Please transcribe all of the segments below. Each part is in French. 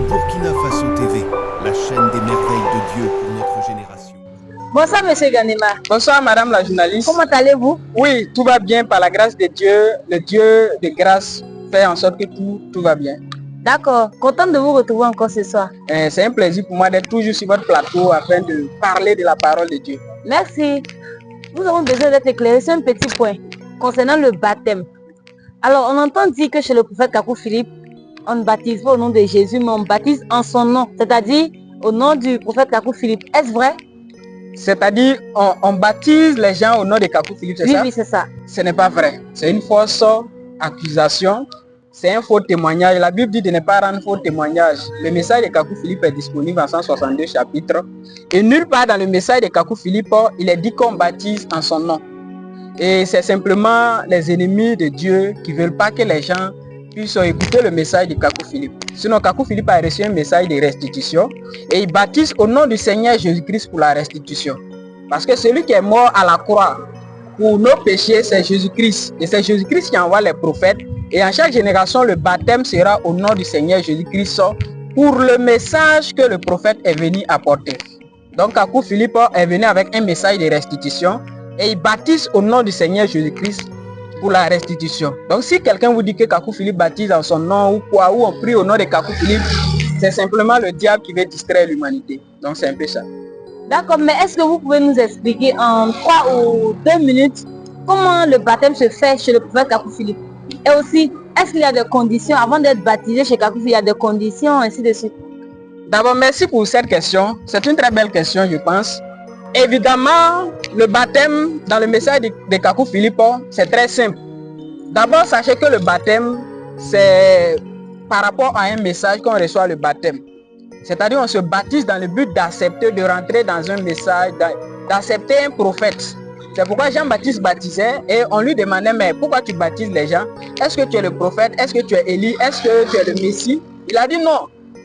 Burkina Faso TV, la chaîne des merveilles de Dieu pour notre génération. Bonsoir Monsieur Ganema. Bonsoir Madame la journaliste. Comment allez-vous? Oui, tout va bien par la grâce de Dieu. Le Dieu de grâce fait en sorte que tout va bien. D'accord, content de vous retrouver encore ce soir. C'est un plaisir pour moi d'être toujours sur votre plateau afin de parler de la parole de Dieu. Merci. Nous avons besoin d'être éclairés sur un petit point concernant le baptême. Alors, on entend dire que chez le prophète Kakou Philippe, on ne baptise pas au nom de Jésus, mais on baptise en son nom, c'est-à-dire au nom du prophète Kakou Philippe. Est-ce vrai? C'est-à-dire, on baptise les gens au nom de Kakou Philippe, c'est ça? Oui, c'est ça. Ce n'est pas vrai. C'est une fausse accusation. C'est un faux témoignage. La Bible dit de ne pas rendre faux témoignage. Le message de Kakou Philippe est disponible en 162 chapitres. Et nulle part dans le message de Kakou Philippe, il est dit qu'on baptise en son nom. Et c'est simplement les ennemis de Dieu qui ne veulent pas que les gens puissent écouter le message de Kakou Philippe. Sinon, Kakou Philippe a reçu un message de restitution et il baptise au nom du Seigneur Jésus-Christ pour la restitution. Parce que celui qui est mort à la croix pour nos péchés, c'est Jésus-Christ. Et c'est Jésus-Christ qui envoie les prophètes. Et en chaque génération, le baptême sera au nom du Seigneur Jésus-Christ pour le message que le prophète est venu apporter. Donc, Kakou Philippe est venu avec un message de restitution et il baptise au nom du Seigneur Jésus-Christ pour la restitution. Donc, si quelqu'un vous dit que Kakou Philippe baptise en son nom ou quoi, ou on prie au nom de Kakou Philippe, c'est simplement le diable qui veut distraire l'humanité. Donc, c'est un peu ça. D'accord, mais est-ce que vous pouvez nous expliquer en 3 ou 2 minutes comment le baptême se fait chez le prophète Kakou Philippe? Et aussi, est-ce qu'il y a des conditions avant d'être baptisé chez Kakou Philippe? Il y a des conditions, ainsi de suite. D'abord, merci pour cette question. C'est une très belle question, je pense. Évidemment, le baptême dans le message de Kakou Philippe, c'est très simple. D'abord, sachez que le baptême, c'est par rapport à un message qu'on reçoit le baptême. C'est-à-dire on se baptise dans le but d'accepter, de rentrer dans un message, d'accepter un prophète. C'est pourquoi Jean-Baptiste baptisait et on lui demandait, mais pourquoi tu baptises les gens? Est-ce que tu es le prophète? Est-ce que tu es Élie? Est-ce que tu es le Messie? Il a dit non.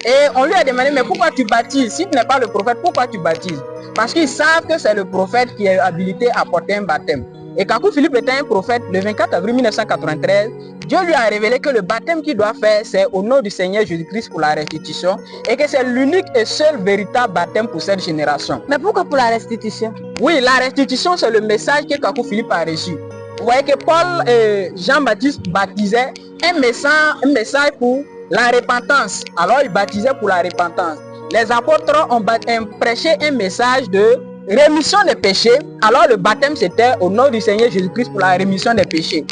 Et on lui a demandé, mais pourquoi tu baptises? Si tu n'es pas le prophète, pourquoi tu baptises? Parce qu'ils savent que c'est le prophète qui est habilité à porter un baptême. Et Kakou Philippe était un prophète, le 24 avril 1993, Dieu lui a révélé que le baptême qu'il doit faire, c'est au nom du Seigneur Jésus-Christ pour la restitution et que c'est l'unique et seul véritable baptême pour cette génération. Mais pourquoi pour la restitution? Oui, la restitution, c'est le message que Kakou Philippe a reçu. Vous voyez que Paul et Jean-Baptiste baptisaient un message pour la repentance. Alors, ils baptisaient pour la repentance. Les apôtres ont prêché un message de rémission des péchés. Alors, le baptême, c'était au nom du Seigneur Jésus-Christ pour la rémission des péchés.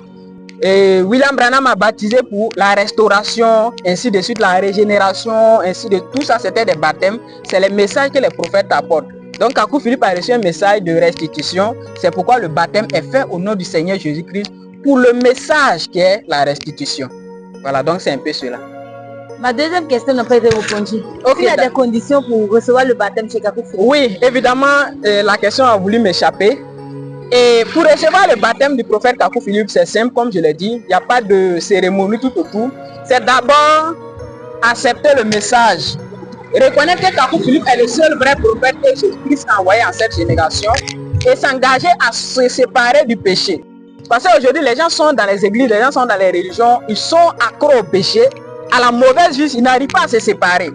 Et William Branham a baptisé pour la restauration, ainsi de suite, la régénération, ainsi de tout ça, c'était des baptêmes. C'est les messages que les prophètes apportent. Donc, Kakou Philippe a reçu un message de restitution. C'est pourquoi le baptême est fait au nom du Seigneur Jésus-Christ pour le message qui est la restitution. Voilà, donc c'est un peu cela. Ma deuxième question n'a pas été répondue. Il y a des conditions pour recevoir le baptême chez Kakou Philippe? Oui, évidemment, la question a voulu m'échapper. Et pour recevoir le baptême du prophète Kakou Philippe, c'est simple, comme je l'ai dit. Il n'y a pas de cérémonie tout autour. C'est d'abord accepter le message. Reconnaître que Kakou Philippe est le seul vrai prophète que Jésus-Christ a envoyé en cette génération et s'engager à se séparer du péché. Parce qu'aujourd'hui, les gens sont dans les églises, les gens sont dans les religions, ils sont accros au péché, à la mauvaise vie, ils n'arrivent pas à se séparer.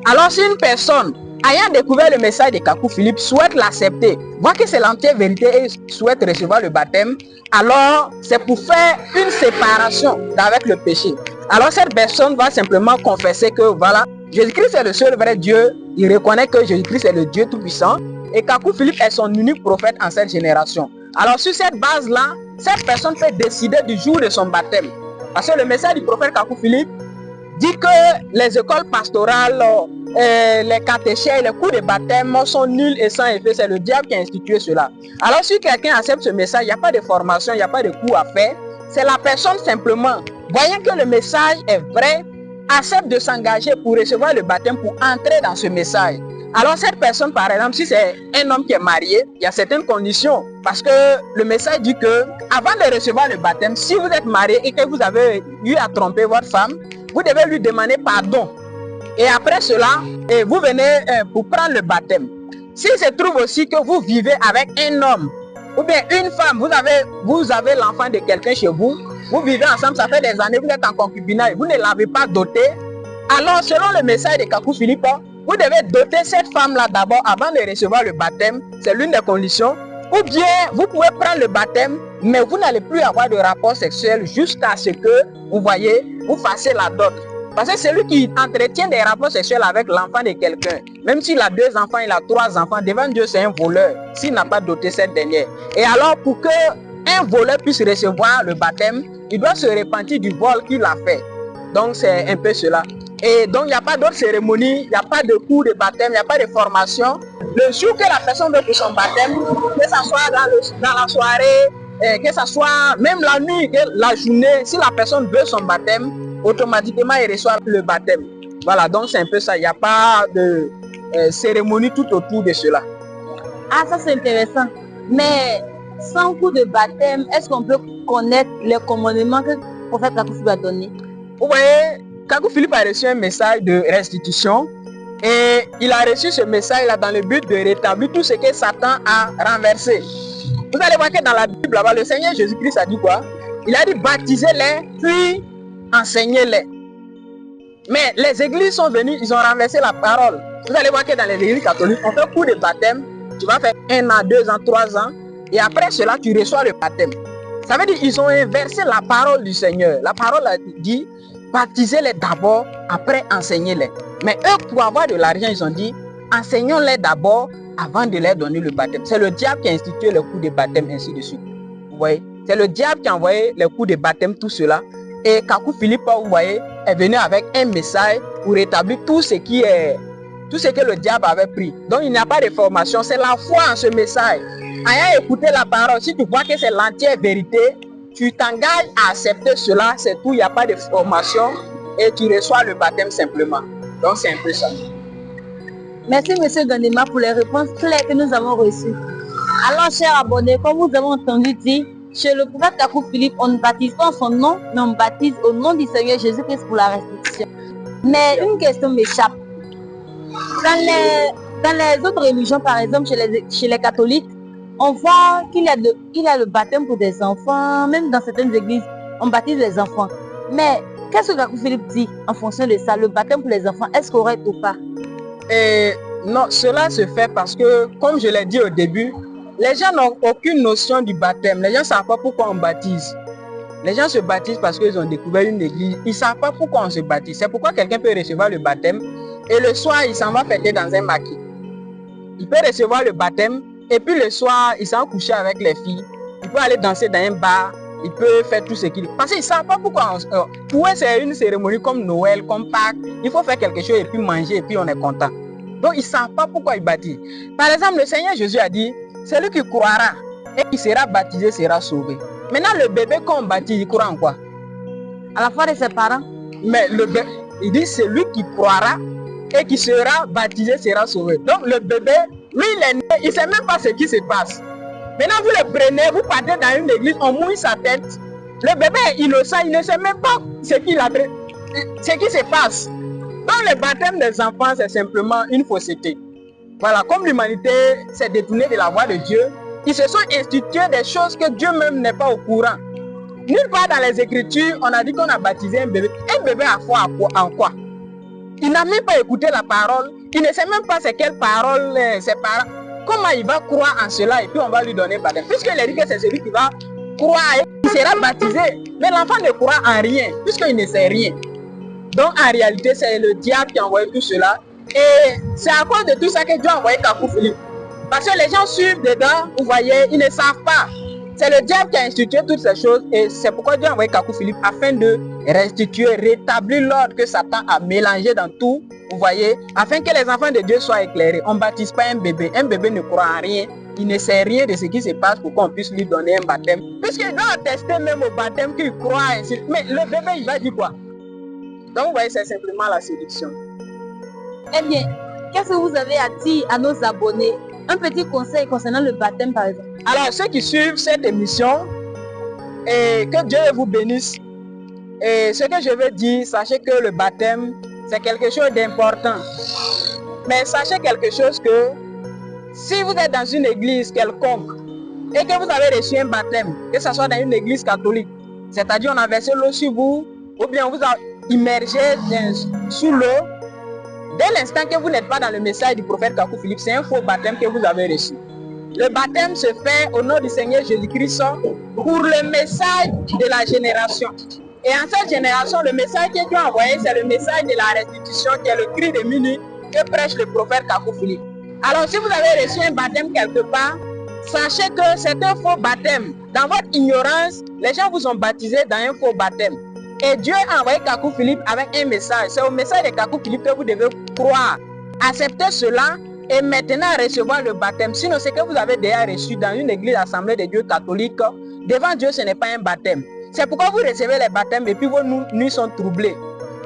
Alors si une personne, ayant découvert le message de Kakou Philippe, souhaite l'accepter, voit que c'est l'entière vérité et souhaite recevoir le baptême, alors c'est pour faire une séparation avec le péché. Alors cette personne va simplement confesser que voilà, Jésus-Christ est le seul vrai Dieu, il reconnaît que Jésus-Christ est le Dieu tout-puissant et Kakou Philippe est son unique prophète en cette génération. Alors sur cette base-là, cette personne peut décider du jour de son baptême. Parce que le message du prophète Kakou Philippe dit que les écoles pastorales, les catéchèses, les cours de baptême sont nuls et sans effet. C'est le diable qui a institué cela. Alors si quelqu'un accepte ce message, il n'y a pas de formation, il n'y a pas de cours à faire. C'est la personne simplement, voyant que le message est vrai, accepte de s'engager pour recevoir le baptême, pour entrer dans ce message. Alors cette personne, par exemple, si c'est un homme qui est marié, il y a certaines conditions. Parce que le message dit que, avant de recevoir le baptême, si vous êtes marié et que vous avez eu à tromper votre femme, vous devez lui demander pardon. Et après cela, vous venez pour prendre le baptême. S'il se trouve aussi que vous vivez avec un homme ou bien une femme, vous avez l'enfant de quelqu'un chez vous, vous vivez ensemble, ça fait des années, vous êtes en concubinage, vous ne l'avez pas doté, Alors, selon le message de Kakou Philippe, vous devez doter cette femme-là d'abord avant de recevoir le baptême. C'est l'une des conditions. Ou bien, vous pouvez prendre le baptême, mais vous n'allez plus avoir de rapport sexuel jusqu'à ce que, vous voyez, vous fassiez la dot. Parce que celui qui entretient des rapports sexuels avec l'enfant de quelqu'un, même s'il a 2 enfants, il a 3 enfants, devant Dieu, c'est un voleur, s'il n'a pas doté cette dernière. Et alors, pour que un voleur puisse recevoir le baptême, il doit se repentir du vol qu'il a fait. Donc, c'est un peu cela. Et donc, il n'y a pas d'autre cérémonie, il n'y a pas de cours de baptême, il n'y a pas de formation. Le jour que la personne veut pour son baptême, que ce soit dans la soirée, que ce soit même la nuit, la journée, si la personne veut son baptême, automatiquement, il reçoit le baptême. Voilà, donc c'est un peu ça. Il n'y a pas de cérémonie tout autour de cela. Ah, ça c'est intéressant. Mais sans coup de baptême, est-ce qu'on peut connaître les commandements que le prophète Kakou Philippe a donnés? Vous voyez, Kakou Philippe a reçu un message de restitution et il a reçu ce message-là dans le but de rétablir tout ce que Satan a renversé. Vous allez voir que dans la Bible, là-bas, le Seigneur Jésus-Christ a dit quoi? Il a dit baptisez-les, puis enseignez-les. Mais les églises sont venues, ils ont renversé la parole. Vous allez voir que dans les églises catholiques, on fait un cours de baptême, tu vas faire 1 an, 2 ans, 3 ans, et après cela, tu reçois le baptême. Ça veut dire qu'ils ont inversé la parole du Seigneur. La parole a dit, baptisez-les d'abord, après enseignez-les. Mais eux, pour avoir de l'argent, ils ont dit, enseignons-les d'abord, avant de leur donner le baptême. C'est le diable qui a institué le cours de baptême, ainsi de suite. Vous voyez, c'est le diable qui a envoyé les cours de baptême, tout cela. Et Kakou Philippe, vous voyez, est venu avec un message pour rétablir tout ce que le diable avait pris. Donc il n'y a pas de formation, c'est la foi en ce message. Ayant écouté la parole, si tu vois que c'est l'entière vérité, tu t'engages à accepter cela, c'est tout, il n'y a pas de formation et tu reçois le baptême simplement. Donc c'est un peu ça. Merci M. Gandema pour les réponses claires que nous avons reçues. Alors chers abonnés, comme vous avez entendu dire, chez le prophète Kakou Philippe, on ne baptise pas en son nom, mais on baptise au nom du Seigneur Jésus-Christ pour la restitution. Mais une question m'échappe. Dans les autres religions, par exemple chez les catholiques, on voit qu'il y a le baptême pour des enfants, même dans certaines églises, on baptise les enfants. Mais qu'est-ce que Kakou Philippe dit en fonction de ça? Le baptême pour les enfants, est-ce correct ou pas? Non, cela se fait parce que, comme je l'ai dit au début, les gens n'ont aucune notion du baptême. Les gens ne savent pas pourquoi on baptise. Les gens se baptisent parce qu'ils ont découvert une église. Ils ne savent pas pourquoi on se baptise. C'est pourquoi quelqu'un peut recevoir le baptême et le soir, il s'en va fêter dans un maquis. Il peut recevoir le baptême et puis le soir, il s'en va coucher avec les filles. Il peut aller danser dans un bar. Il peut faire tout ce qu'il veut. Parce qu'ils ne savent pas pourquoi pour eux, c'est une cérémonie comme Noël, comme Pâques. Il faut faire quelque chose et puis manger et puis on est content. Donc, ils ne savent pas pourquoi ils baptisent. Par exemple, le Seigneur Jésus a dit, celui qui croira et qui sera baptisé sera sauvé. Maintenant, le bébé qu'on baptise, il croit en quoi? À la foi de ses parents. Mais le bébé, il dit, celui qui croira et qui sera baptisé sera sauvé. Donc, le bébé, lui, il est né, il ne sait même pas ce qui se passe. Maintenant, vous le prenez, vous partez dans une église, on mouille sa tête. Le bébé est innocent, il ne sait même pas ce qui se passe. Donc, le baptême des enfants, c'est simplement une fausseté. Voilà, comme l'humanité s'est détournée de la voie de Dieu, ils se sont institués des choses que Dieu même n'est pas au courant. Nulle part dans les Écritures, on a dit qu'on a baptisé un bébé. Un bébé a foi en quoi? Il n'a même pas écouté la parole. Il ne sait même pas c'est quelle parole ses parents. Comment il va croire en cela et puis on va lui donner baptême? Puisqu'il a dit que c'est celui qui va croire et qui sera baptisé. Mais l'enfant ne croit en rien, puisqu'il ne sait rien. Donc en réalité, c'est le diable qui a envoyé tout cela. Et c'est à cause de tout ça que Dieu a envoyé Kakou Philippe. Parce que les gens suivent dedans, vous voyez, ils ne savent pas. C'est le diable qui a institué toutes ces choses et c'est pourquoi Dieu a envoyé Kakou Philippe afin de restituer, rétablir l'ordre que Satan a mélangé dans tout, vous voyez, afin que les enfants de Dieu soient éclairés. On ne baptise pas un bébé ne croit en rien, il ne sait rien de ce qui se passe pour qu'on puisse lui donner un baptême. Puisqu'il doit attester même au baptême qu'il croit ainsi. Mais le bébé, il va dire quoi? Donc vous voyez, c'est simplement la séduction. Eh bien, qu'est-ce que vous avez à dire à nos abonnés? Un petit conseil concernant le baptême, par exemple. Alors, ceux qui suivent cette émission, et que Dieu vous bénisse. Et ce que je veux dire, sachez que le baptême, c'est quelque chose d'important. Mais sachez quelque chose que, si vous êtes dans une église quelconque, et que vous avez reçu un baptême, que ce soit dans une église catholique, c'est-à-dire on a versé l'eau sur vous, ou bien immergé sous l'eau, dès l'instant que vous n'êtes pas dans le message du prophète Kakou Philippe, c'est un faux baptême que vous avez reçu. Le baptême se fait au nom du Seigneur Jésus-Christ pour le message de la génération. Et en cette génération, le message que Dieu a envoyé, c'est le message de la restitution, qui est le cri de minuit que prêche le prophète Kakou Philippe. Alors si vous avez reçu un baptême quelque part, sachez que c'est un faux baptême. Dans votre ignorance, les gens vous ont baptisé dans un faux baptême. Et Dieu a envoyé Kakou Philippe avec un message. C'est au message de Kakou Philippe que vous devez croire. Acceptez cela et maintenant recevoir le baptême. Sinon, ce que vous avez déjà reçu dans une église Assemblée de Dieu catholique, devant Dieu, ce n'est pas un baptême. C'est pourquoi vous recevez les baptêmes et puis vos nuits sont troublées.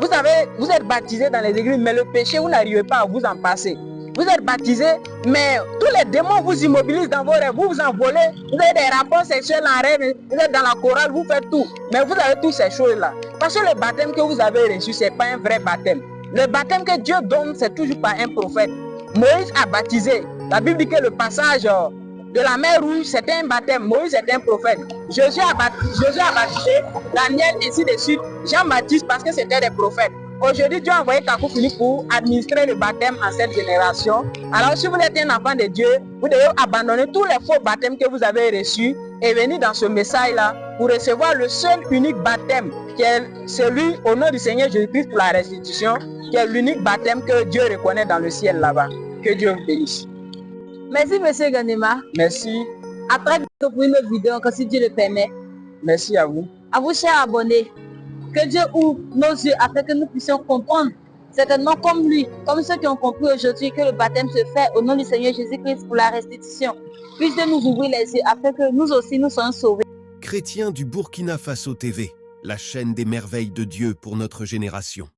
Vous savez, vous êtes baptisés dans les églises, mais le péché, vous n'arrivez pas à vous en passer. Vous êtes baptisés, mais tous les démons vous immobilisent dans vos rêves, vous vous envolez, vous avez des rapports sexuels en rêve, vous êtes dans la chorale, vous faites tout. Mais vous avez toutes ces choses-là. Parce que le baptême que vous avez reçu, ce n'est pas un vrai baptême. Le baptême que Dieu donne, c'est toujours pas un prophète. Moïse a baptisé. La Bible dit que le passage de la mer Rouge, c'était un baptême. Moïse était un prophète. Jésus a baptisé. Daniel, ainsi de suite. Jean-Baptiste, parce que c'était des prophètes. Aujourd'hui, Dieu a envoyé Kakou Philippe pour administrer le baptême en cette génération. Alors, si vous êtes un enfant de Dieu, vous devez abandonner tous les faux baptêmes que vous avez reçus et venir dans ce message-là pour recevoir le seul unique baptême, qui est celui au nom du Seigneur Jésus-Christ pour la restitution, qui est l'unique baptême que Dieu reconnaît dans le ciel là-bas. Que Dieu vous bénisse. Merci, monsieur Ganema. Merci. À très bientôt pour une autre vidéo, encore si Dieu le permet. Merci à vous. À vous, chers abonnés. Que Dieu ouvre nos yeux afin que nous puissions comprendre, certainement comme lui, comme ceux qui ont compris aujourd'hui que le baptême se fait au nom du Seigneur Jésus-Christ pour la restitution. Puisse Dieu nous ouvrir les yeux afin que nous aussi nous soyons sauvés. Chrétiens du Burkina Faso TV, la chaîne des merveilles de Dieu pour notre génération.